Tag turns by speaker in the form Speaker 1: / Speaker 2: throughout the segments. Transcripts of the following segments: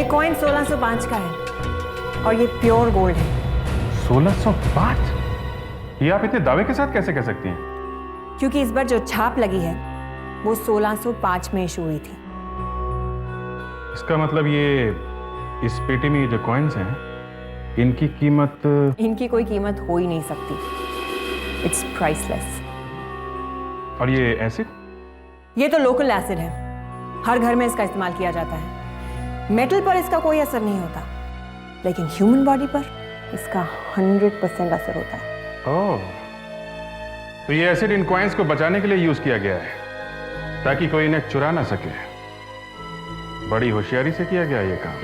Speaker 1: Coin 1605 का है और ये प्योर गोल्ड है।
Speaker 2: 1605? ये आप इतने दावे के साथ कैसे कह सकती हैं?
Speaker 1: क्योंकि इस बार जो छाप लगी है वो 1605 में इशू हुई थी।
Speaker 2: इसका मतलब ये इस पेटी में ये जो कॉइन्स हैं इनकी कीमत?
Speaker 1: इनकी कोई कीमत हो ही नहीं सकती। It's priceless.
Speaker 2: और ये एसिड?
Speaker 1: ये तो लोकल एसिड है, हर घर में इसका इस्तेमाल किया जाता है। मेटल पर इसका कोई असर नहीं होता, लेकिन ह्यूमन बॉडी पर इसका 100% असर होता है।
Speaker 2: ओह, तो ये एसिड इन कॉइन्स को बचाने के लिए यूज किया गया है ताकि कोई इन्हें चुरा ना सके। बड़ी होशियारी से किया गया ये काम।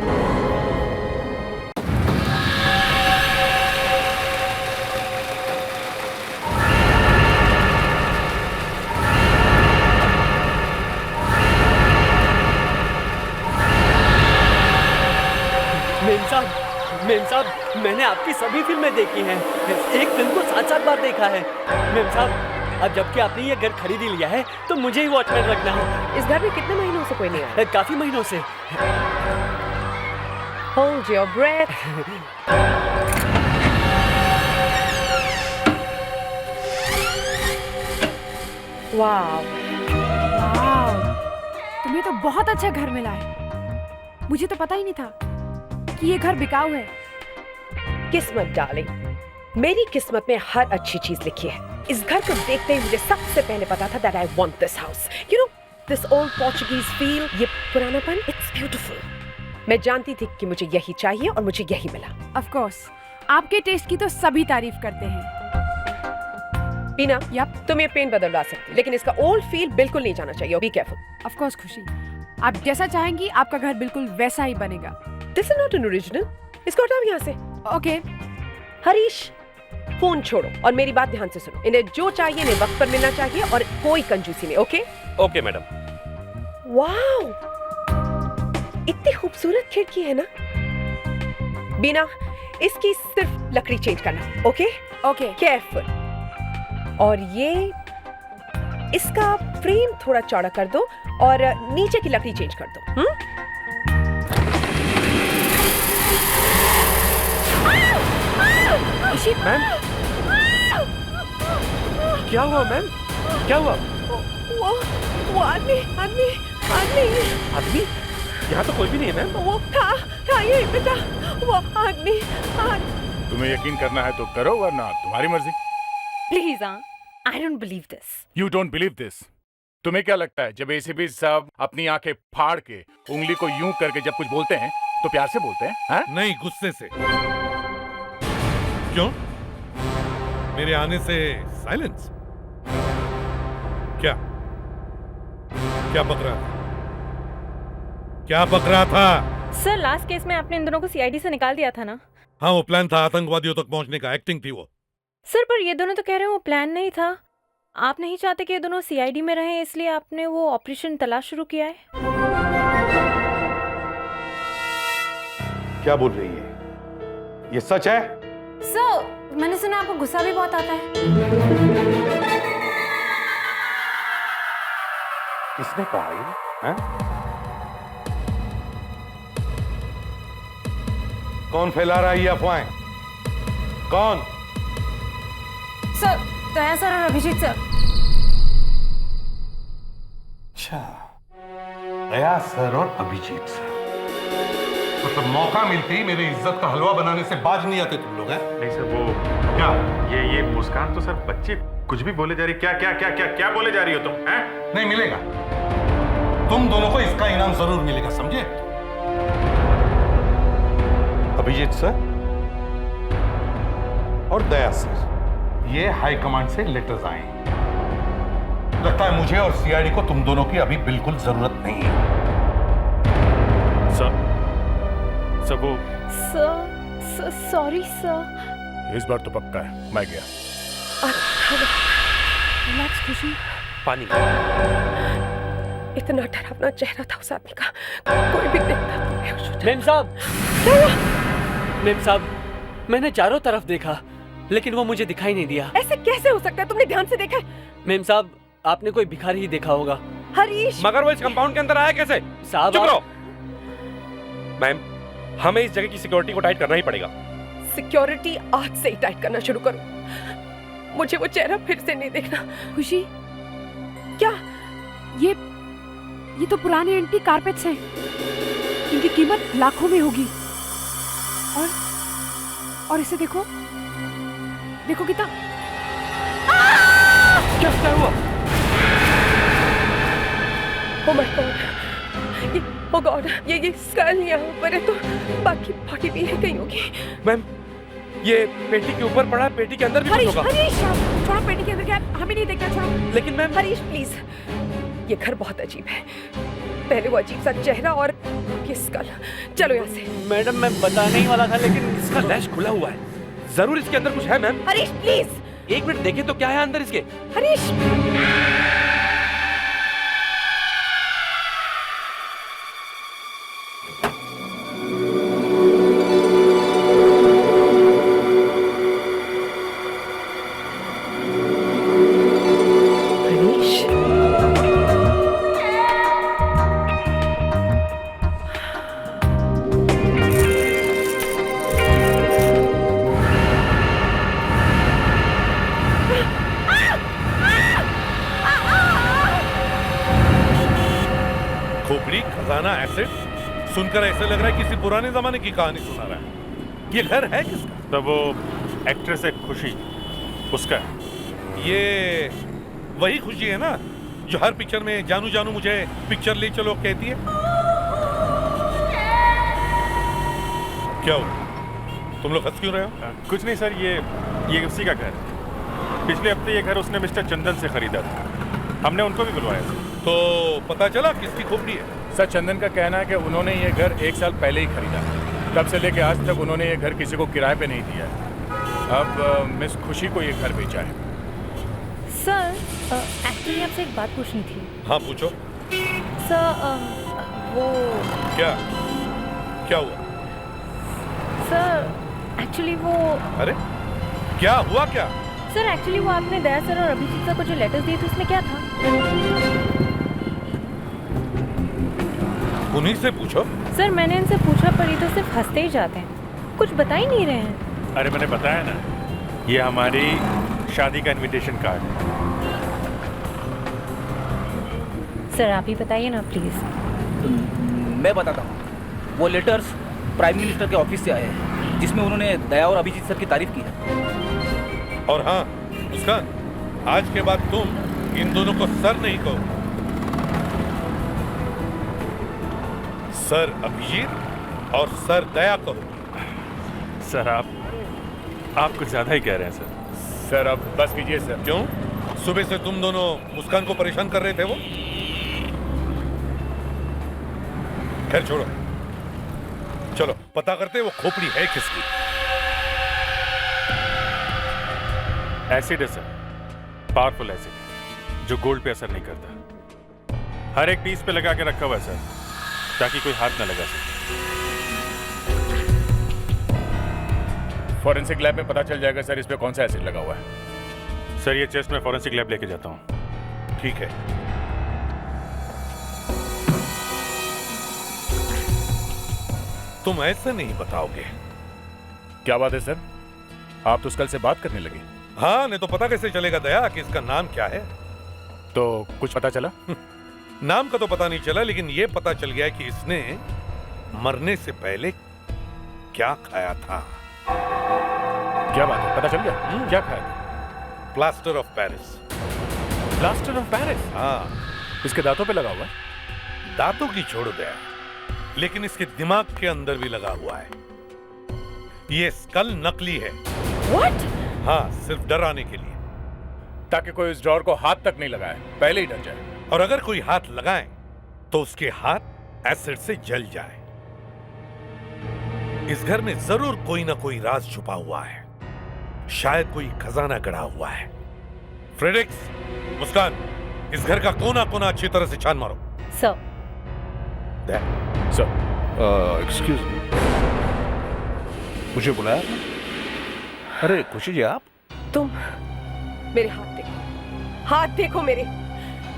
Speaker 3: मेम साहब, मैंने आपकी सभी फिल्में देखी हैं। एक फिल्म को 7-7 बार देखा है। मेम साहब, अब जबकि आपने ये घर खरीद ही लिया है तो मुझे ही वॉचमैन रखना है।
Speaker 4: इस घर में कितने महीनों से कोई नहीं आया?
Speaker 3: काफी महीनों से।
Speaker 4: Hold your breath. वाव,
Speaker 5: तुम्हें तो बहुत अच्छा घर मिला है। मुझे तो पता ही नहीं था कि ये घर बिकाऊ है।
Speaker 4: किस्मत डार्लिंग, मेरी किस्मत में हर अच्छी चीज लिखी है। इस घर को देखते ही मुझे सबसे पहले पता था that I want this house. You know, this old Portuguese feel, ये पुरानापन, it's beautiful. मैं जानती थी कि मुझे यही चाहिए और मुझे यही मिला।
Speaker 5: Of course, आपके टेस्ट की तो सभी तारीफ करते हैं।
Speaker 4: बीना,
Speaker 5: Yup.
Speaker 4: तुम ये पेन बदलवा सकती, लेकिन इसका ओल्ड फील बिल्कुल नहीं जाना चाहिए। Be careful.
Speaker 5: Of course खुशी, आप जैसा चाहेंगी आपका घर बिल्कुल वैसा ही बनेगा।
Speaker 4: This is not an original. इसको हटाओ यहाँ से।
Speaker 5: Okay.
Speaker 4: हरीश, फोन छोड़ो और मेरी बात ध्यान से सुनो। इन्हें जो चाहिए इन्हें वक्त पर मिलना चाहिए और कोई कंजूसी नहीं। ओके?
Speaker 3: Okay madam.
Speaker 4: वाओ, इतनी खूबसूरत खिड़की है ना। बीना, इसकी सिर्फ लकड़ी चेंज करना। ओके?
Speaker 5: Okay.
Speaker 4: केयरफुल। और ये इसका फ्रेम थोड़ा चौड़ा कर दो और नीचे की लकड़ी चेंज कर दो।
Speaker 3: मैम, क्या हुआ मैम? क्या हुआ?
Speaker 4: वो आदमी।
Speaker 3: यहाँ तो कोई भी नहीं है मैम।
Speaker 4: वो था ये बेटा, वो आदमी।
Speaker 6: तुम्हें यकीन करना है तो करो, वरना तुम्हारी मर्जी।
Speaker 5: Please, I don't believe this.
Speaker 6: You don't believe this? तुम्हें क्या लगता है जब एसीपी साहब अपनी आंखें फाड़ के उंगली को यूं करके जब कुछ बोलते हैं तो प्यार से बोलते हैं? हाँ?
Speaker 7: नहीं, गुस्से से। क्यों? मेरे आने से साइलेंस? क्या पक रहा था?
Speaker 8: सर, लास्ट केस में आपने इन दोनों को सीआईडी से निकाल दिया था ना?
Speaker 7: हाँ, वो प्लान था आतंकवादियों तक पहुंचने का। एक्टिंग थी वो।
Speaker 8: सर, पर ये दोनों तो कह रहे हैं वो प्लान नहीं था। आप नहीं चाहते कि ये दोनों सीआईडी में रहें, इसलिए आपने वो ऑपरेशन तलाश शुरू किया है।
Speaker 6: क्या बोल रही है? ये सच है?
Speaker 8: सर, मैंने सुना आपको गुस्सा भी बहुत आता है।
Speaker 6: किसने कहा ये? हैं? कौन फैला रहा है ये अफवाहें? कौन?
Speaker 8: सर, दया सर और अभिजीत सर।
Speaker 6: अच्छा, दया सर और अभिजीत सर। मतलब मौका मिलते ही मेरी इज्जत का हलवा बनाने से बाज नहीं आते तुम लोग, हैं?
Speaker 2: नहीं सर, वो क्या ये मुस्कान तो सर बच्चे कुछ भी बोले जा रही। क्या बोले जा रही हो तुम? हैं?
Speaker 6: नहीं मिलेगा। तुम दोनों को इसका इनाम जरूर मिलेगा, समझे? अभिजीत सर और दया सर, ये हाई कमांड से लेटर्स आए हैं। लगता है मुझे और सीआईडी को तुम दोनों की अभी बिल्कुल जरूरत नहीं है।
Speaker 2: सर वो
Speaker 8: सर, सॉरी सर।
Speaker 6: इस बार तो पक्का है, मैं गया।
Speaker 5: रिलैक्स खुशी।
Speaker 3: पानी।
Speaker 4: इतना डरावना चेहरा था उस आदमी का, कोई भी देखता तो बेहोश हो जाता।
Speaker 3: मेम साहब, मैंने चारों तरफ देखा लेकिन वो मुझे दिखाई नहीं दिया।
Speaker 4: ऐसे कैसे हो सकता है? तुमने ध्यान से देखा है?
Speaker 3: मेम साहब, आपने कोई भिखारी ही देखा होगा।
Speaker 4: हरीश,
Speaker 3: मगर वो इस कंपाउंड के अंदर आया कैसे? साहब,
Speaker 6: चुप रहो।
Speaker 3: मैम,
Speaker 9: हमें इस जगह की सिक्योरिटी को टाइट करना ही पड़ेगा।
Speaker 4: सिक्योरिटी आज से ही टाइट करना शुरू करो। मुझे वो चेहरा फिर से नहीं देखना।
Speaker 5: खुशी,
Speaker 4: क्या?
Speaker 5: ये तो पुराने एंटीक कारपेट्स हैं। इनकी कीमत लाखों में होगी। और इसे देखो, देखो कितना।
Speaker 9: क्या हुआ?
Speaker 4: Oh my God! Oh God! ये स्कल यहाँ पर है तो बाकी बॉडी भी है कहीं होगी।
Speaker 9: मैम, ये पेटी के ऊपर पड़ा है, पेटी के अंदर भी कुछ होगा।
Speaker 5: हरीश, छोड़ो पेटी के अंदर क्या, हमें नहीं देखना, छोड़ो।
Speaker 9: लेकिन मैम,
Speaker 4: हरीश प्लीज, ये घर बहुत अजीब है। पहले वो अजीब सा चेहरा और ये स्कल। चलो यहाँ से।
Speaker 3: मैडम मैं बताने ही वाला था लेकिन
Speaker 9: इसका लैश खुला हुआ है। जरूर इसके अंदर कुछ है मैम।
Speaker 4: हरीश प्लीज।
Speaker 9: एक मिनट देखें तो क्या है अंदर इसके।
Speaker 4: हरीश।
Speaker 6: सुनकर ऐसे लग रहा है किसी पुराने जमाने की कहानी सुना रहा है। ये घर है किसका?
Speaker 2: तो वो एक्ट्रेस है खुशी, उसका है।
Speaker 6: ये वही खुशी है ना जो हर पिक्चर में जानू जानू मुझे पिक्चर ले चलो कहती है। क्या हुआ? तुम लोग हंस क्यों रहे हो?
Speaker 2: कुछ नहीं सर, ये उसी का घर है। पिछले हफ्ते ये घर उसने मिस्टर चंदन से खरीदा था। हमने उनको भी बुलवाया था।
Speaker 6: तो पता चला किसकी खोपड़ी है?
Speaker 10: सर, चंदन का कहना है कि उन्होंने ये घर 1 साल पहले ही खरीदा। तब से लेकर आज तक उन्होंने ये घर किसी को किराए पे नहीं दिया है। अब मिस खुशी को ये घर बेचा है।
Speaker 8: सर, एक्चुअली आपसे एक बात पूछनी थी।
Speaker 6: हाँ पूछो।
Speaker 8: सर, वो
Speaker 6: क्या हुआ?
Speaker 8: सर एक्चुअली वो
Speaker 6: अरे क्या हुआ? क्या
Speaker 8: सर, एक्चुअली वो आपने दया सर और अभिजीत सर को जो लेटर्स दिए थे उसमें क्या था?
Speaker 6: उन्हीं से पूछो।
Speaker 8: सर मैंने इनसे पूछा पर ये तो सिर्फ हंसते ही जाते हैं, कुछ बता ही नहीं रहे हैं।
Speaker 2: अरे मैंने बताया ना, ये हमारी शादी का इनविटेशन कार्ड है।
Speaker 8: सर आप ही बताइए ना प्लीज।
Speaker 3: मैं बताता हूँ। वो लेटर्स प्राइम मिनिस्टर के ऑफिस से आए हैं जिसमें उन्होंने दया और अभिजीत सर की तारीफ की है।
Speaker 6: और हाँ मुस्कान, आज के बाद तुम इन दोनों को सर नहीं कहो। सर अभिजीत और सर दया कहो।
Speaker 2: सर आप कुछ ज्यादा ही कह रहे हैं सर।
Speaker 10: सर अब बस कीजिए सर।
Speaker 6: क्यों? सुबह से तुम दोनों मुस्कान को परेशान कर रहे थे वो। खैर छोड़ो, चलो पता करते वो खोपड़ी है किसकी।
Speaker 2: एसिड है सर, पावरफुल एसिड जो गोल्ड पे असर नहीं करता। हर एक पीस पे लगा के रखा हुआ है सर, ताकि कोई हाथ ना लगा सके।
Speaker 10: फॉरेंसिक लैब में पता चल जाएगा सर इस पे कौन सा एसिड लगा हुआ है।
Speaker 2: सर ये चेस्ट में फॉरेंसिक लैब लेके जाता हूँ।
Speaker 6: ठीक है। तुम ऐसे नहीं बताओगे।
Speaker 10: क्या बात है सर, आप तो कल से बात करने लगे।
Speaker 6: हाँ, नहीं तो पता कैसे चलेगा दया कि इसका नाम क्या है?
Speaker 10: तो कुछ पता चला?
Speaker 6: नाम का तो पता नहीं चला, लेकिन ये पता चल गया कि इसने मरने से पहले क्या खाया था।
Speaker 10: क्या बात है, पता चल गया? क्या खाया था?
Speaker 6: Plaster of Paris.
Speaker 10: Plaster of Paris?
Speaker 6: हाँ।
Speaker 10: इसके दांतों पे लगा हुआ है?
Speaker 6: दांतों की छोड़ दया, लेकिन इसके दिमाग के अंदर भी लगा हुआ है। ये स्कल नकली है।
Speaker 4: What?
Speaker 6: हाँ, सिर्फ डराने के लिए,
Speaker 10: ताकि कोई इस ड्रॉर को हाथ तक नहीं लगाए, पहले ही डर जाए।
Speaker 6: और अगर कोई हाथ लगाए तो उसके हाथ एसिड से जल जाए। इस घर में जरूर कोई ना कोई राज छुपा हुआ है, शायद कोई खजाना गड़ा हुआ है। फ्रेडरिक्स, मुस्कान, इस घर का कोना कोना अच्छी तरह से छान मारो।
Speaker 8: सर।
Speaker 6: एक्सक्यूज मी, मुझे बुलाया? अरे खुशी जी आप?
Speaker 4: तुम मेरे हाथ देखो, हाथ देखो मेरे।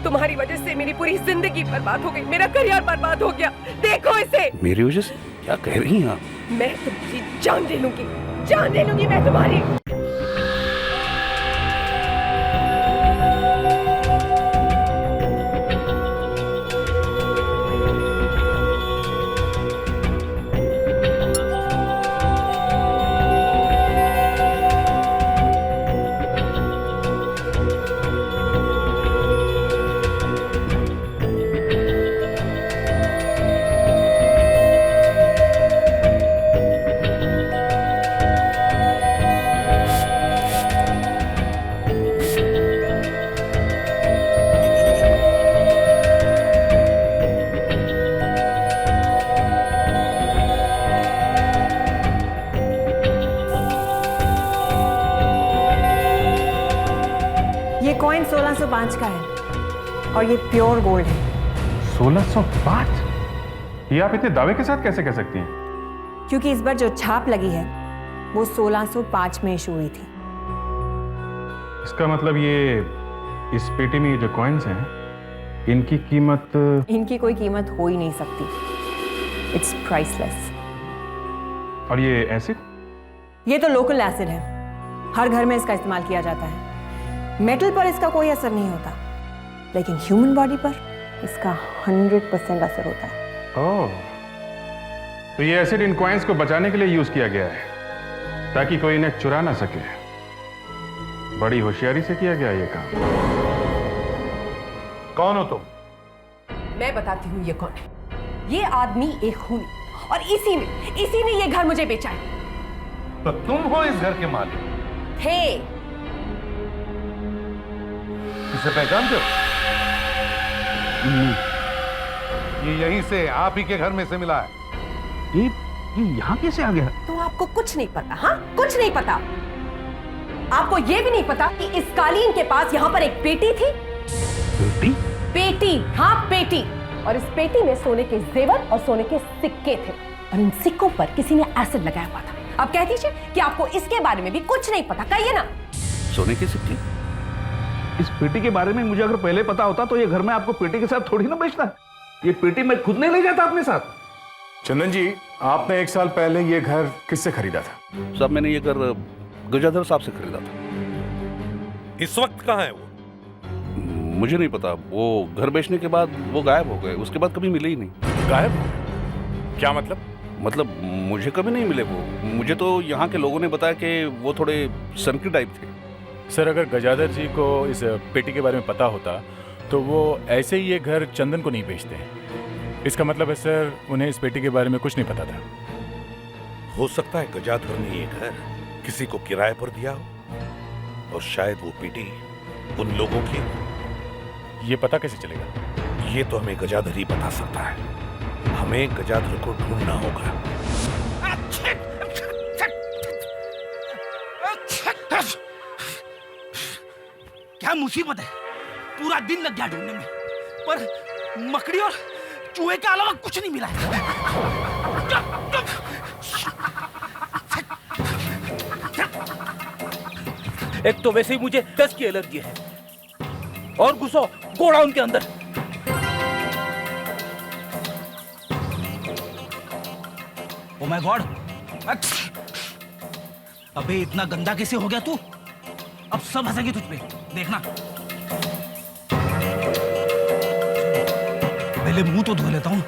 Speaker 4: तुम्हारी वजह से मेरी पूरी जिंदगी बर्बाद हो गई, मेरा करियर बर्बाद हो गया। देखो इसे।
Speaker 9: मेरी वजह से? क्या कह रही हैं आप?
Speaker 4: मैं तुम्हारी जान ले लूंगी, जान ले लूंगी मैं तुम्हारी।
Speaker 1: ये कॉइन 1605 का है और ये प्योर गोल्ड है।
Speaker 10: 1605? ये आप इतने दावे के साथ कैसे कह सकती हैं?
Speaker 1: क्योंकि इस बार जो छाप लगी है वो 1605 में इशू हुई थी।
Speaker 10: इसका मतलब ये इस पेटी में ये जो कॉइन्स हैं इनकी कीमत?
Speaker 1: इनकी कोई कीमत हो ही नहीं सकती। It's priceless.
Speaker 10: और ये एसिड?
Speaker 1: ये तो लोकल एसिड है, हर घर में इसका इस्तेमाल किया जाता है। मेटल पर इसका कोई असर नहीं होता, लेकिन ह्यूमन बॉडी पर इसका 100% असर होता है।
Speaker 10: ओह, तो ये एसिड इन कॉइन्स को बचाने के लिए यूज किया गया है ताकि कोई इन्हें चुरा ना सके। बड़ी होशियारी से किया गया ये काम।
Speaker 6: कौन हो तुम?
Speaker 4: मैं बताती हूँ ये कौन है। ये आदमी एक खूनी, और इसी ने ये घर मुझे बेचा है।
Speaker 6: तो तुम हो इस घर के मालिक?
Speaker 4: थे।
Speaker 6: इसे पहचानते हो? ये यहीं से आप ही के घर में से मिला है।
Speaker 9: ये यहाँ कैसे आ गया?
Speaker 4: तो आपको कुछ नहीं पता? हाँ, कुछ नहीं पता। आपको ये भी नहीं पता कि इस कालीन के पास यहाँ पर एक पेटी थी।
Speaker 9: बेटी?
Speaker 4: पेटी, हाँ पेटी। और इस पेटी में सोने के जेवर और सोने के सिक्के थे, और इन सिक्कों पर किसी ने एसिड लगाया हुआ था। अब कह दीजिए कि आपको इसके बारे में भी कुछ नहीं पता। कहिए ना।
Speaker 9: सोने के सिक्के? इस पेटी के बारे में मुझे अगर पहले पता होता तो ये घर में आपको पेटी के साथ थोड़ी ना बेचता। ये पेटी मैं खुद नहीं ले जाता अपने साथ।
Speaker 10: चंदन जी, आपने 1 साल पहले ये घर किससे खरीदा था?
Speaker 9: साहब, मैंने ये घर गजाधर साहब से खरीदा था।
Speaker 6: इस वक्त कहाँ है वो?
Speaker 9: मुझे नहीं पता। वो घर बेचने के बाद वो गायब हो गए, उसके बाद कभी मिले ही नहीं।
Speaker 10: गायब? क्या मतलब?
Speaker 9: मतलब मुझे कभी नहीं मिले वो। मुझे तो यहाँ के लोगों ने बताया कि वो थोड़े सनकी टाइप थे।
Speaker 10: सर, अगर गजाधर जी को इस पेटी के बारे में पता होता तो वो ऐसे ही ये घर चंदन को नहीं बेचते हैं। इसका मतलब है सर, उन्हें इस पेटी के बारे में कुछ नहीं पता था।
Speaker 6: हो सकता है गजाधर ने ये घर किसी को किराए पर दिया हो, और शायद वो पेटी उन लोगों की।
Speaker 10: ये पता कैसे चलेगा?
Speaker 6: ये तो हमें गजाधर ही बता सकता है। हमें गजाधर को ढूंढना होगा।
Speaker 11: क्या मुसीबत है, पूरा दिन लग गया ढूंढने में, पर मकड़ी और चूहे के अलावा कुछ नहीं मिला है। एक तो वैसे ही मुझे डस्ट की एलर्जी है, और घुसो गोडाउन के अंदर। ओ माय गॉड, अबे इतना गंदा कैसे हो गया तू? अब सब हंसेंगे तुझ पे, देखना। पहले मुंह तो धो लेता हूं।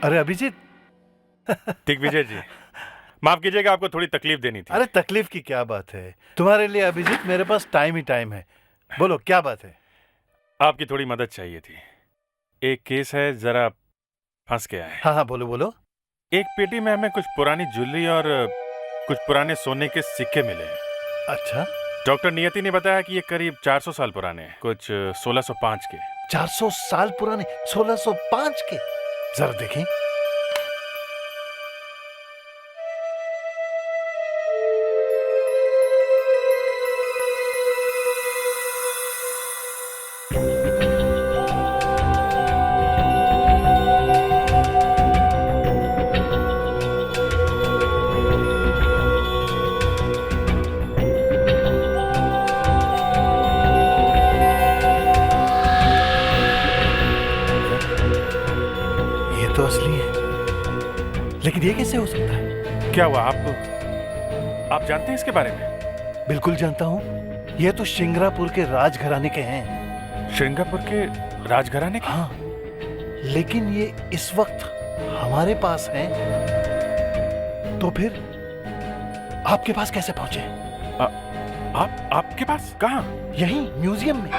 Speaker 12: अरे अभिजीत।
Speaker 2: दिग्विजय जी, माफ कीजिएगा, आपको थोड़ी तकलीफ देनी थी।
Speaker 12: अरे तकलीफ की क्या बात है, तुम्हारे लिए अभिजीत मेरे पास टाइम ही टाइम है। बोलो क्या बात है?
Speaker 2: आपकी थोड़ी मदद चाहिए थी। एक केस है, जरा फंस गया है।
Speaker 12: हाँ हाँ, बोलो बोलो।
Speaker 2: एक पेटी में हमें कुछ पुरानी ज्वेलरी और कुछ पुराने सोने के सिक्के मिले हैं।
Speaker 12: अच्छा,
Speaker 2: डॉक्टर नियति ने बताया कि ये करीब 400 साल पुराने हैं, कुछ 1605 के।
Speaker 12: 400 साल पुराने, 1605 के। जरा देखें। तो असली है, लेकिन ये कैसे हो सकता है?
Speaker 2: क्या हुआ? आप जानते हैं इसके बारे में?
Speaker 12: बिल्कुल जानता हूँ। ये तो श्रृंगारपुर के राजघराने के हैं।
Speaker 2: श्रृंगारपुर के राजघराने के?
Speaker 12: हाँ, लेकिन ये इस वक्त हमारे पास हैं। तो फिर आपके पास कैसे पहुंचे?
Speaker 2: आपके पास? कहाँ?
Speaker 12: यहीं म्यूजियम में।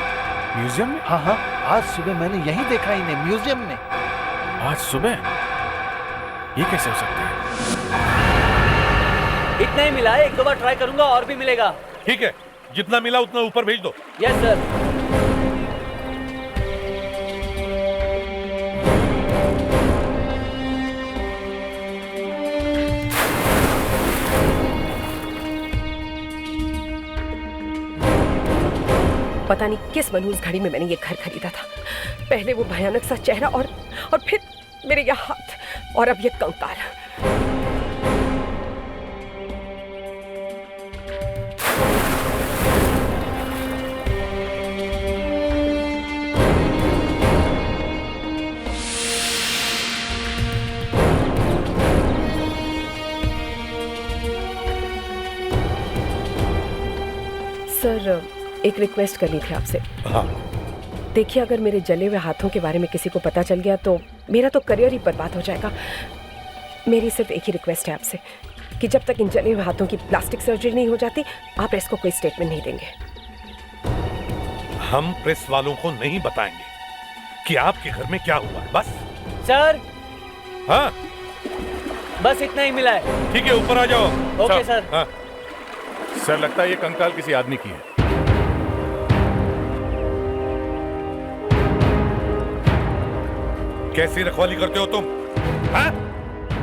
Speaker 2: म्यूजियम में?
Speaker 12: हाँ हाँ, आज सुबह मैंने यहीं देखा इन्हें, म्यूजियम में।
Speaker 2: आज सुबह? ये कैसे हो सकता है?
Speaker 3: इतना ही मिला है, एक दो बार ट्राई करूंगा और भी मिलेगा।
Speaker 6: ठीक है, जितना मिला उतना ऊपर भेज दो।
Speaker 3: Yes sir.
Speaker 4: पता नहीं किस मनहूस घड़ी में मैंने ये घर खरीदा था। पहले वो भयानक सा चेहरा और फिर मेरे ये हाथ और अब ये कंकाल। सर, एक रिक्वेस्ट करनी थी आपसे।
Speaker 6: हाँ।
Speaker 4: देखिए, अगर मेरे जले हुए हाथों के बारे में किसी को पता चल गया तो मेरा तो करियर ही बर्बाद हो जाएगा। मेरी सिर्फ एक ही रिक्वेस्ट है आपसे कि जब तक इन जले हुए हाथों की प्लास्टिक सर्जरी नहीं हो जाती, आप प्रेस को कोई स्टेटमेंट नहीं देंगे।
Speaker 6: हम प्रेस वालों को नहीं बताएंगे कि आपके घर में क्या हुआ है। बस।
Speaker 3: सर।
Speaker 6: हाँ,
Speaker 3: बस इतना ही मिला है।
Speaker 6: ठीक है, ऊपर आ जाओ।
Speaker 3: Okay sir.
Speaker 6: हाँ।
Speaker 10: सर, लगता है ये कंकाल किसी आदमी की है।
Speaker 6: कैसी रखवाली करते हो तुम? हाँ?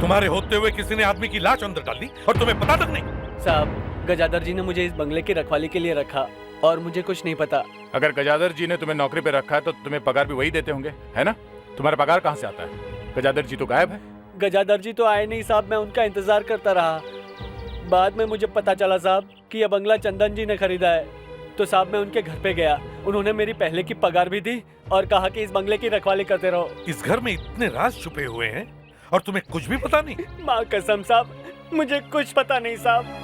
Speaker 6: तुम्हारे होते हुए किसी ने आदमी की लाश अंदर डाल दी और तुम्हें पता तक नहीं?
Speaker 3: साहब, गजादर जी ने मुझे इस बंगले की रखवाली के लिए रखा और मुझे कुछ नहीं पता।
Speaker 10: अगर गजादर जी ने तुम्हें नौकरी पे रखा है तो तुम्हें पगार भी वही देते होंगे, है ना? तुम्हारा पगार कहाँ से आता है? गजादर जी तो गायब है।
Speaker 3: गजादर जी तो आए नहीं साहब, मैं उनका इंतजार करता रहा। बाद में मुझे पता चला साहब कि यह बंगला चंदन जी ने खरीदा है। तो साहब मैं उनके घर पे गया, उन्होंने मेरी पहले की पगार भी दी और कहा कि इस बंगले की रखवाली करते रहो।
Speaker 6: इस घर में इतने राज छुपे हुए हैं और तुम्हें कुछ भी पता नहीं?
Speaker 3: माँ कसम साहब, मुझे कुछ पता नहीं साहब।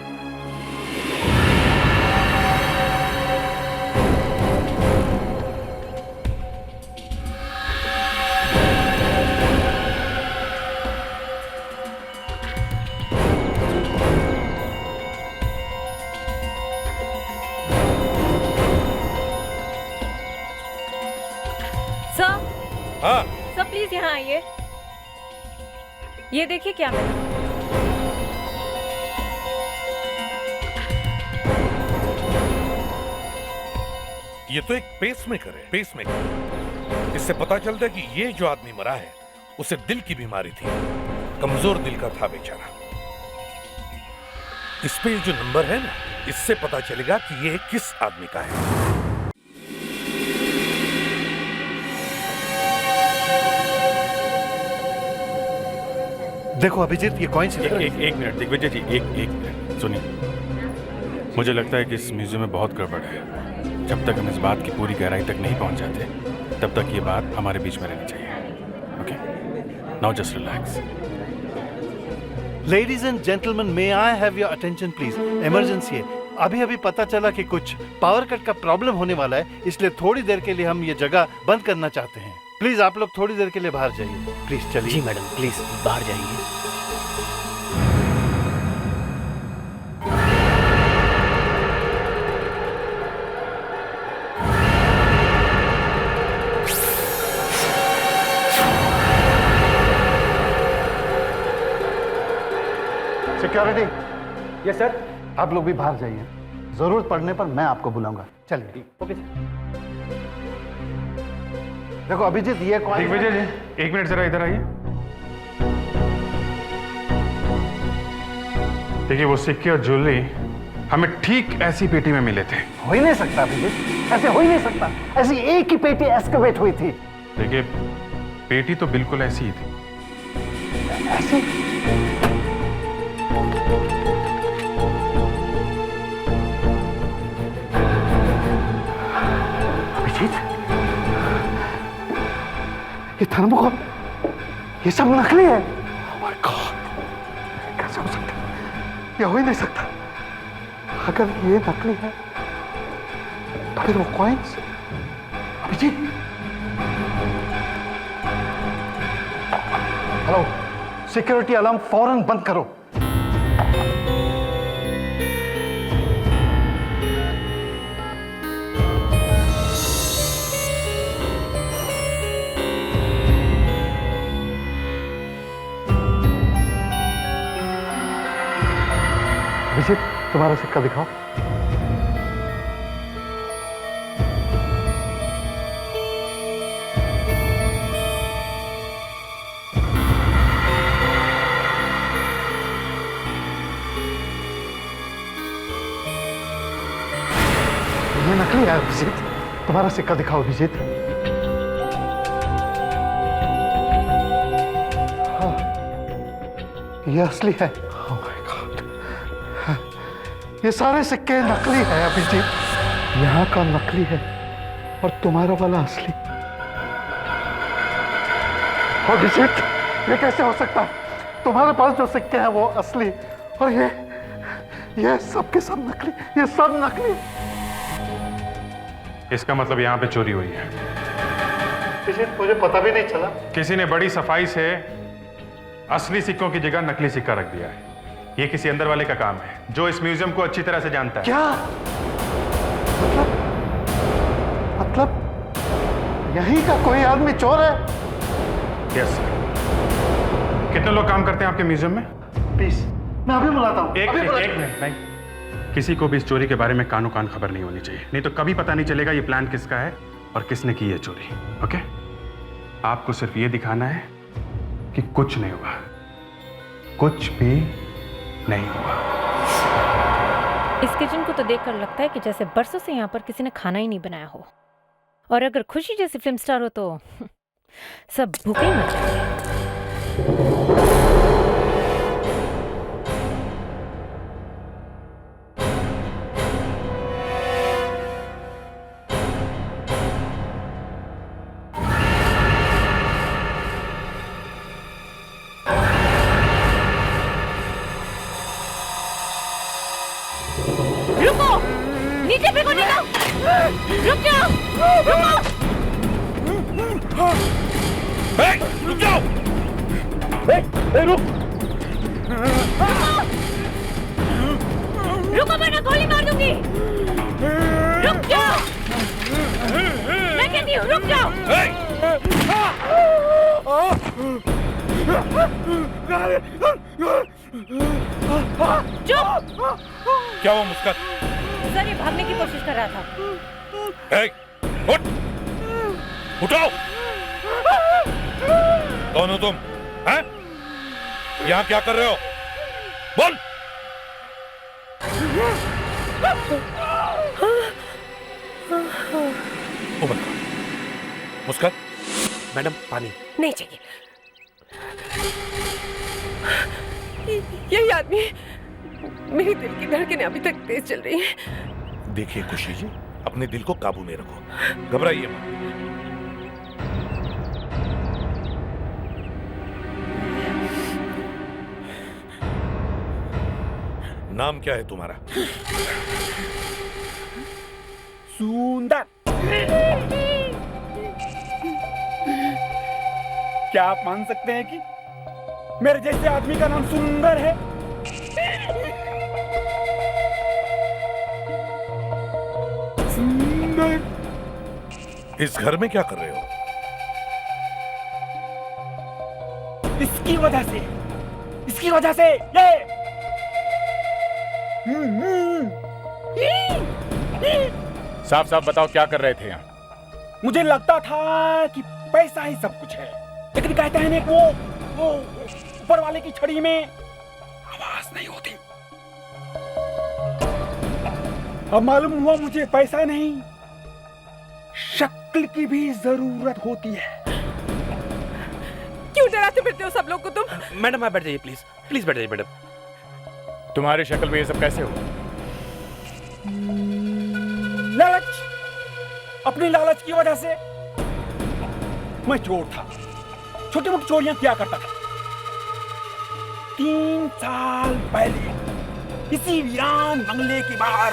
Speaker 6: हाँ।
Speaker 8: सर प्लीज यहाँ आइए। ये देखिए क्या मिला।
Speaker 6: ये तो एक पेसमेकर है, पेसमेकर। इससे पता चलता है कि ये जो आदमी मरा है उसे दिल की बीमारी थी, कमजोर दिल का था बेचारा। इस पे जो नंबर है ना, इससे पता चलेगा कि ये किस आदमी का है।
Speaker 12: देखो अभिजीत, ये कॉइंस।
Speaker 2: एक मिनट दिग्विजय जी, एक मिनट सुनिए। मुझे लगता है कि इस म्यूजियम में बहुत गड़बड़ है। जब तक हम इस बात की पूरी गहराई तक नहीं पहुंच जाते, तब तक ये बात हमारे बीच में रहनी चाहिए। Okay, now just relax.
Speaker 12: Ladies and gentleman, may I have your attention please. Emergency है। अभी पता चला कि कुछ पावर कट का प्रॉब्लम होने वाला है, इसलिए थोड़ी देर के लिए हम ये जगह बंद करना चाहते हैं। प्लीज आप लोग थोड़ी देर के लिए बाहर जाइए। प्लीज चलिए।
Speaker 3: जी मैडम, प्लीज बाहर जाइए।
Speaker 12: सिक्योरिटी।
Speaker 3: Yes sir.
Speaker 12: आप लोग भी बाहर जाइए, जरूरत पड़ने पर मैं आपको बुलाऊंगा। चलिए।
Speaker 3: Okay sir.
Speaker 12: देखो अभिजीत, ये कॉइन
Speaker 2: दिग्विजय जी, एक मिनट जरा इधर आइए। देखिए, वो सिक्के और ज्वेलरी हमें ठीक ऐसी पेटी में मिले थे।
Speaker 12: हो ही नहीं सकता अभिजीत, ऐसे हो ही नहीं सकता। ऐसी एक ही पेटी एक्सकवेट हुई थी।
Speaker 2: देखिए, पेटी तो बिल्कुल ऐसी ही थी।
Speaker 12: ऐसी? अभिजीत, ये थर्मोकोल, ये सब नकली है। Oh my God, कैसे हो सकता है? ये हो ही नहीं सकता। अगर ये नकली है तो फिर वो coins. Abhijeet, hello, security alarm फौरन बंद करो। अभिजीत, तुम्हारा सिक्का दिखाओ। ये नकली है अभिजीत, तुम्हारा सिक्का दिखाओ अभिजीत। हाँ, ये असली है। Oh my God, ये सारे सिक्के नकली है अभिजीत। यहाँ का नकली है और तुम्हारा वाला असली। अभिजीत, ये कैसे हो सकता है? तुम्हारे पास जो सिक्के हैं वो असली और ये सब के सब नकली, ये सब नकली।
Speaker 2: इसका मतलब यहाँ पे चोरी हुई है।
Speaker 12: मुझे पता भी नहीं चला।
Speaker 2: किसी ने बड़ी सफाई से असली सिक्कों की जगह नकली सिक्का रख दिया है। ये किसी अंदर वाले का काम है जो इस म्यूजियम को अच्छी तरह से जानता है।
Speaker 12: क्या मतलब यहीं का कोई आदमी चोर है?
Speaker 2: यस। कितने लोग काम करते हैं आपके म्यूजियम में?
Speaker 12: 20। मैं अभी बुलाता हूँ।
Speaker 2: एक मिनट नहीं, किसी को भी इस चोरी के बारे में कानो कान खबर नहीं होनी चाहिए, नहीं तो कभी पता नहीं चलेगा ये प्लान किसका है और किसने की है चोरी। ओके? आपको सिर्फ ये दिखाना है कि कुछ नहीं हुआ, कुछ भी नहीं हुआ।
Speaker 8: इस किचन को तो देखकर लगता है कि जैसे बरसों से यहाँ पर किसी ने खाना ही नहीं बनाया हो, और अगर खुशी जैसी फिल्म स्टार हो तो सब भूखे ही मर जाएंगे।
Speaker 5: नीचे फेंको, निकाल! रुक जाओ! रुको!
Speaker 6: रुक जाओ!
Speaker 5: रुक! रुको, वरना गोली मार दूंगी! रुक जाओ! मैं कहती हूँ, रुक जाओ!
Speaker 6: चुप! क्या हुआ मुस्कान?
Speaker 8: सर, ये भागने की कोशिश कर रहा था।
Speaker 6: उठ! उठाओ! कौन हो तुम? हैं? यहाँ क्या कर रहे हो? बोल! मुस्कान,
Speaker 3: मैडम पानी।
Speaker 4: नहीं चाहिए। यही आदमी, मेरी दिल की धड़कनें अभी तक तेज चल रही हैं।
Speaker 6: देखिए खुशी जी, अपने दिल को काबू में रखो, घबराइए मत। नाम क्या है तुम्हारा?
Speaker 3: सुंदर। क्या आप मान सकते हैं कि मेरे जैसे आदमी का नाम सुंदर है? सुंदर।
Speaker 6: इस घर में क्या कर रहे हो?
Speaker 3: इसकी वजह से ये
Speaker 10: साफ साफ बताओ क्या कर रहे थे यहाँ?
Speaker 13: मुझे लगता था कि पैसा ही सब कुछ है, लेकिन कहते हैं ना वो ऊपर वाले की छड़ी में आवाज नहीं होती। अब मालूम हुआ मुझे पैसा नहीं, शक्ल की भी जरूरत होती है।
Speaker 4: क्यों डराते फिरते हो सब लोग को तुम?
Speaker 14: मैडम आप बैठ जाइए प्लीज, प्लीज बैठ जाइए मैडम।
Speaker 10: तुम्हारी शक्ल में ये सब कैसे हुआ?
Speaker 13: लालच, अपनी लालच की वजह से। मैं चोर था, छोटी मोटी चोरियां किया करता था। 3 साल पहले इसी वीरान बंगले के बाहर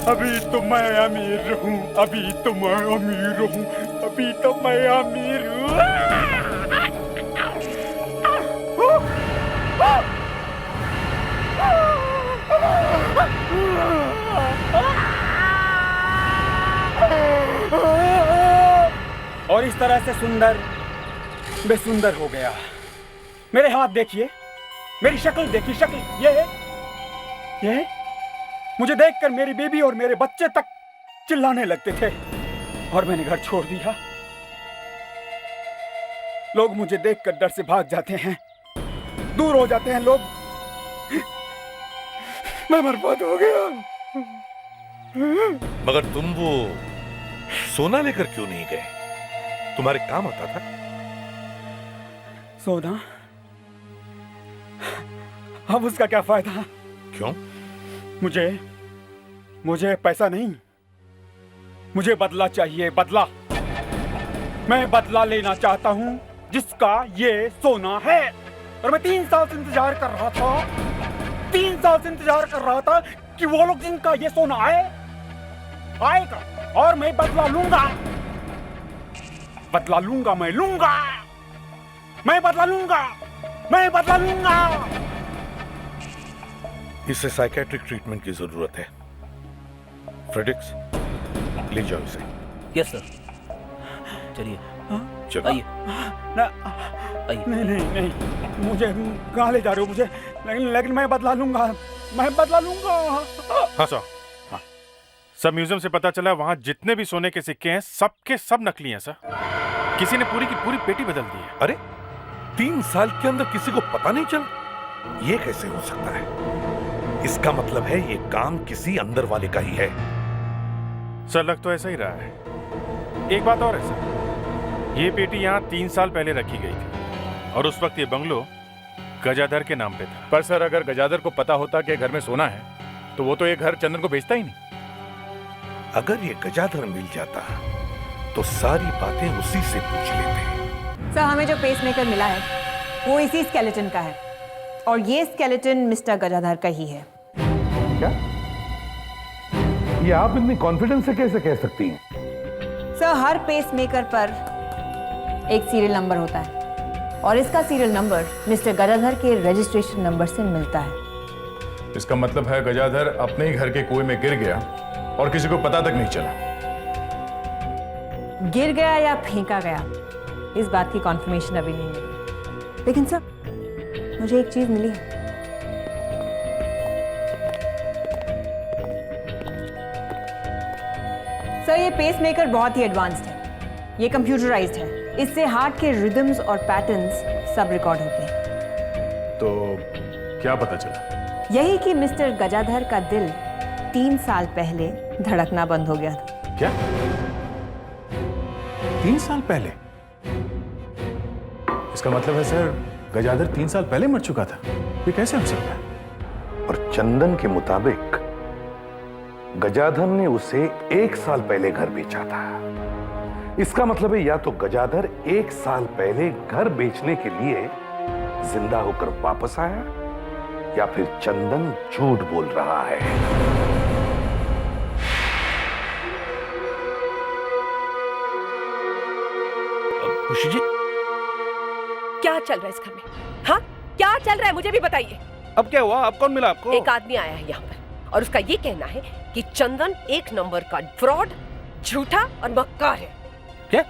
Speaker 13: अभी तो मैं अमीर हूँ, अभी तो मैं अमीर हूँ, अभी तो मैं अमीर हूँ। और इस तरह से सुंदर बेसुंदर हो गया। मेरे हाथ देखिए, मेरी शक्ल देखिए, शक्ल ये मुझे देखकर मेरी बेबी और मेरे बच्चे तक चिल्लाने लगते थे और मैंने घर छोड़ दिया। लोग मुझे देखकर डर से भाग जाते हैं, दूर हो जाते हैं लोग। मैं बर्बाद हो गया।
Speaker 6: मगर तुम वो सोना लेकर क्यों नहीं गए? तुम्हारे काम आता था।
Speaker 13: सोना? अब उसका क्या फायदा?
Speaker 6: क्यों?
Speaker 13: मुझे पैसा नहीं, मुझे बदला चाहिए, बदला। मैं बदला लेना चाहता हूं जिसका ये सोना है। और मैं 3 साल से इंतजार कर रहा था, 3 साल से इंतजार कर रहा था कि वो लोग जिनका ये सोना आएगा और मैं बदला लूंगा। बदला लूंगा, मैं लूंगा, मैं बदला लूंगा, मैं बदला लूंगा।
Speaker 6: इसे साइकेट्रिक ट्रीटमेंट की जरूरत है। फ्रेडिक्स, ले जाओ इसे।
Speaker 14: Yes sir. चलिए
Speaker 6: चलो।
Speaker 14: आइए।
Speaker 13: नहीं, मुझे कहाँ ले जा रहे हो मुझे? लेकिन मैं बदला लूंगा, मैं बदला लूंगा।
Speaker 2: हाँ सर, हाँ। सब म्यूजियम से पता चला वहाँ जितने भी सोने के सिक्के हैं सबके सब नकली हैं सर। किसी ने पूरी की पूरी पेटी बदल दी है।
Speaker 6: अरे 3 साल के अंदर किसी को पता नहीं चला? ये कैसे हो सकता है? इसका मतलब है ये काम किसी अंदर वाले का ही है।
Speaker 2: सर लग तो ऐसा ही रहा है। एक बात और है सर, ये पेटी यहाँ 3 साल पहले रखी गई थी और उस वक्त ये बंगलो गजाधर के नाम पे था।
Speaker 10: पर सर अगर गजाधर को पता होता कि घर में सोना है तो वो तो ये घर चंदन को बेचता ही नहीं।
Speaker 6: अगर ये गजाधर मिल जाता तो सारी बातें उसी से पूछ लेते।
Speaker 1: सर हमें जो पेसमेकर मिला है वो इसी स्केलेटन का है और ये स्केलेटन मिस्टर गजाधर का ही है।
Speaker 9: क्या? ये आप इतनी कॉन्फिडेंस से कैसे कह सकती हैं?
Speaker 1: सर हर पेसमेकर पर एक सीरियल नंबर होता है और इसका सीरियल नंबर मिस्टर गजाधर के रजिस्ट्रेशन नंबर से मिलता है।
Speaker 10: इसका मतलब है गजाधर अपने ही घर के कुएं में गिर गया और किसी को पता तक नहीं चला।
Speaker 1: गिर गया या फेंका गया, इस बात की कॉन्फर्मेशन अभी नहीं मिली, लेकिन सर मुझे एक चीज मिली है। सर ये पेसमेकर बहुत ही एडवांस्ड है, ये कंप्यूटराइज्ड है, इससे हार्ट के रिदम्स और पैटर्न्स सब रिकॉर्ड होते हैं।
Speaker 10: तो क्या पता चला?
Speaker 1: यही कि मिस्टर गजाधर का दिल 3 साल पहले धड़कना बंद हो गया था।
Speaker 10: क्या? 3 साल पहले? इसका मतलब है सर गजाधर 3 साल पहले मर चुका था। ये कैसे हो सकता है?
Speaker 6: और चंदन के मुताबिक गजाधर ने उसे 1 साल पहले घर बेचा था। इसका मतलब है या तो गजाधर 1 साल पहले घर बेचने के लिए जिंदा होकर वापस आया या फिर चंदन झूठ बोल रहा है।
Speaker 14: खुशी जी,
Speaker 4: क्या चल रहा है इस घर में? हाँ, क्या चल रहा है मुझे भी बताइए।
Speaker 9: अब क्या हुआ? अब कौन मिला आपको?
Speaker 4: एक आदमी आया है यहाँ पर और उसका ये कहना है कि चंदन 1 नंबर का फ्रॉड, झूठा और मक्कार है।
Speaker 9: क्या?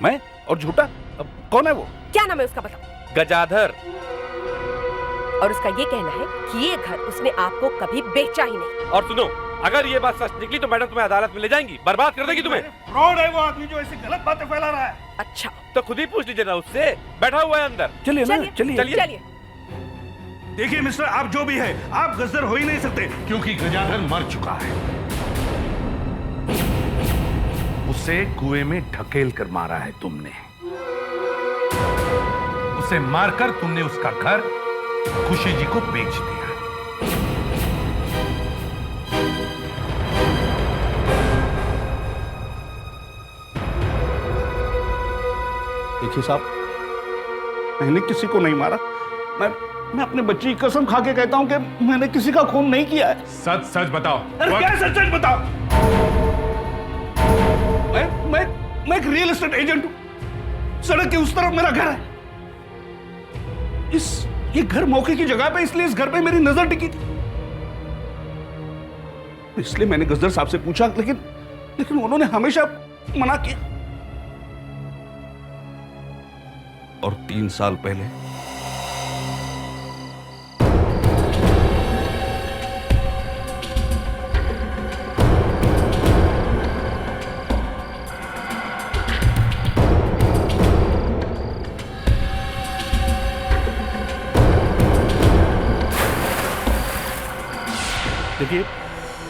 Speaker 9: मैं? और झूठा? अब कौन है वो?
Speaker 4: क्या नाम है उसका बताओ?
Speaker 14: गजाधर।
Speaker 4: और उसका ये कहना है कि ये घर उसने आपको कभी बेचा ही नहीं।
Speaker 14: और सुनो, अगर ये बात सच निकली तो मैडम तुम्हें अदालत में ले जाएंगी, बर्बाद कर देगी तुम्हें।
Speaker 9: फ्रॉड है वो आदमी जो ऐसी गलत बातें फैला रहा है।
Speaker 4: अच्छा,
Speaker 14: तो खुद ही पूछ लीजिए ना उससे, बैठा हुआ है अंदर।
Speaker 9: चलिए ना,
Speaker 4: चलिए।
Speaker 7: देखिए मिस्टर, आप जो भी है, आप गजदर हो ही नहीं सकते क्योंकि गजाधर मर चुका है।
Speaker 6: उसे कुएं में ढकेल कर मारा है तुमने। उसे मारकर तुमने उसका घर खुशी जी को बेच दिया।
Speaker 9: देखिए साहब, मैंने किसी को नहीं मारा। मैं अपने बच्ची की कसम खा के कहता हूं कि मैंने किसी का खून नहीं किया है।
Speaker 10: सच सच बताओ।
Speaker 9: क्या सच बताओ? मैं एक रियल एस्टेट एजेंट हूं। सड़क के उस तरफ मेरा घर है। ये घर मौके की जगह पे, इसलिए इस घर पे मेरी नजर टिकी थी। इसलिए मैंने गजदर साहब से पूछा, लेकिन उन्होंने हमेशा मना किया। और 3 साल पहले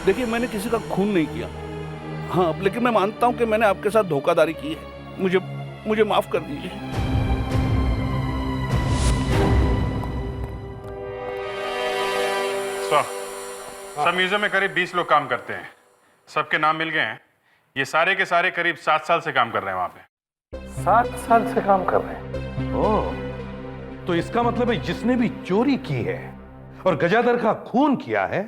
Speaker 9: देखिए मैंने किसी का खून नहीं किया। हाँ, लेकिन मैं मानता हूं कि मैंने आपके साथ धोखाधड़ी की है। मुझे माफ कर दीजिए।
Speaker 2: सर म्यूजियम में करीब 20 लोग काम करते हैं, सबके नाम मिल गए हैं। ये सारे के सारे करीब 7 साल से काम कर रहे हैं वहां पे।
Speaker 6: 7 साल से काम कर रहे हैं? ओह, तो इसका मतलब है जिसने भी चोरी की है और गजाधर का खून किया है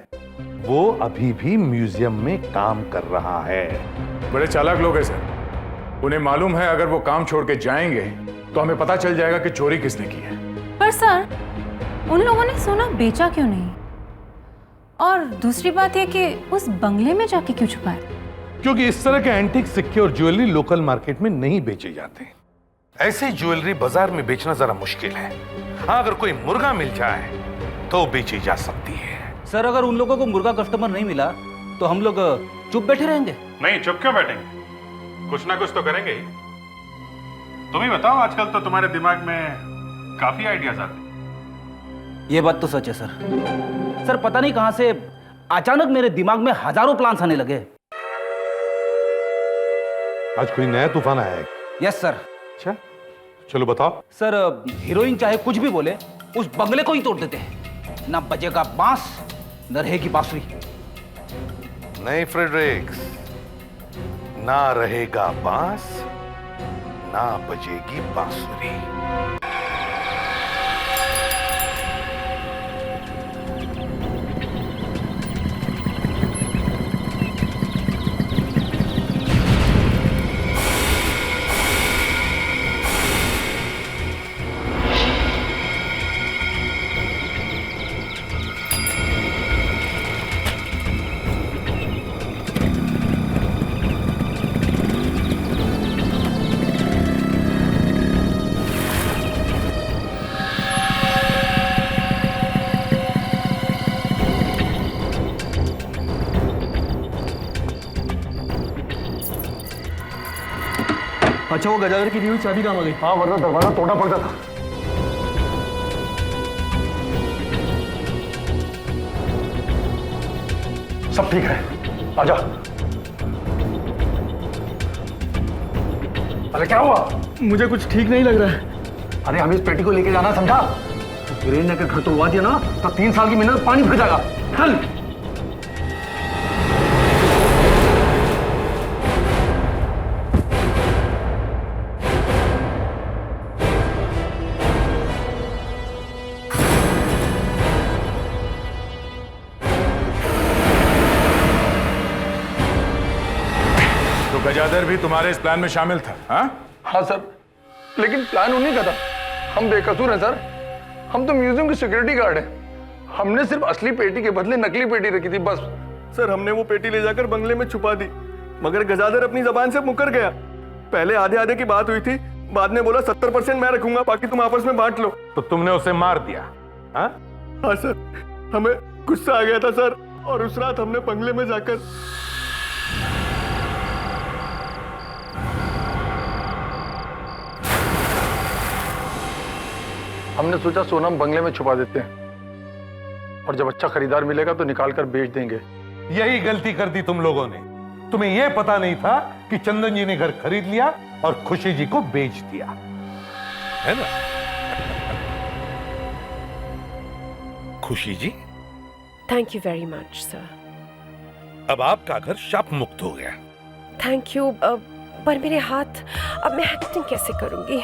Speaker 6: वो अभी भी म्यूजियम में काम कर रहा है।
Speaker 10: बड़े चालाक लोग हैं सर। उन्हें मालूम है अगर वो काम छोड़ के जाएंगे तो हमें पता चल जाएगा कि चोरी किसने की है।
Speaker 8: पर सर, उन लोगों ने सोना बेचा क्यों नहीं? और दूसरी बात यह कि उस बंगले में जाके क्यों छुपाए?
Speaker 6: क्योंकि इस तरह के एंटीक सिक्के और ज्वेलरी लोकल मार्केट में नहीं बेचे जाते। ऐसी ज्वेलरी बाजार में बेचना जरा मुश्किल है। हाँ, अगर कोई मुर्गा मिल जाए तो बेची जा सकती है।
Speaker 11: सर, अगर उन लोगों को मुर्गा कस्टमर नहीं मिला तो हम लोग चुप बैठे रहेंगे?
Speaker 2: नहीं, चुप क्यों बैठेंगे, कुछ ना कुछ तो करेंगे ही। तुम ही बताओ, आजकल तो तुम्हारे दिमाग में काफी आइडियाज आते हैं।
Speaker 11: ये बात तो सच है सर। सर, पता नहीं कहां से अचानक मेरे दिमाग में हजारों प्लान्स आने लगे।
Speaker 6: आज कोई नया तूफान आया है?
Speaker 11: Yes sir.
Speaker 6: अच्छा, चलो बताओ।
Speaker 11: सर, हीरोइन चाहे कुछ भी बोले, उस बंगले को ही तोड़ देते हैं। ना बजेगा बांस, न रहेगी बांसुरी।
Speaker 6: नहीं फ्रेडरिक्स, ना रहेगा बांस, ना बजेगी बांसुरी।
Speaker 15: अच्छा, वो गजाधर की दी हुई चाबी काम आ गई?
Speaker 6: हाँ, वरना दरवाजा तोड़ना पड़ता था। सब ठीक है, आजा। अरे क्या हुआ?
Speaker 15: मुझे कुछ ठीक नहीं लग रहा है।
Speaker 6: अरे हमें इस पेटी को लेके जाना, समझा? गिरेन ने अगर घर तोड़वा दिया ना तो 3 साल की मेहनत पानी फिर जाएगा। चल।
Speaker 10: तो गजाधर भी तुम्हारे इस प्लान में शामिल था?
Speaker 15: हाँ सर, लेकिन प्लान उन्हीं का था। हम बेकसूर हैं सर, हम तो म्यूजियम की सिक्योरिटी गार्ड हैं। हमने सिर्फ असली पेटी के बदले नकली पेटी रखी थी, बस। सर, हमने वो पेटी ले जाकर बंगले में छुपा दी, मगर गजाधर अपनी जबान से मुकर गया। पहले आधे आधे की बात हुई थी, बाद में बोला 70% मैं रखूंगा, बाकी तुम आपस में बांट लो।
Speaker 6: तो तुमने उसे मार दिया?
Speaker 15: हाँ सर, हमें गुस्सा आ गया था सर, और उस रात हमने बंगले में जाकर हमने सोचा सोना बंगले में छुपा देते हैं, और जब अच्छा खरीदार मिलेगा तो निकाल कर बेच देंगे।
Speaker 6: यही गलती कर दी तुम लोगों ने। तुम्हें यह पता नहीं था कि चंदन जी ने घर खरीद लिया और खुशी जी को बेच दिया, है ना?
Speaker 14: Khushi ji,
Speaker 4: thank you very much sir.
Speaker 14: अब आपका घर शाप मुक्त हो गया।
Speaker 4: थैंक यू, पर मेरे हाथ, अब मैं एक्टिंग कैसे करूंगी?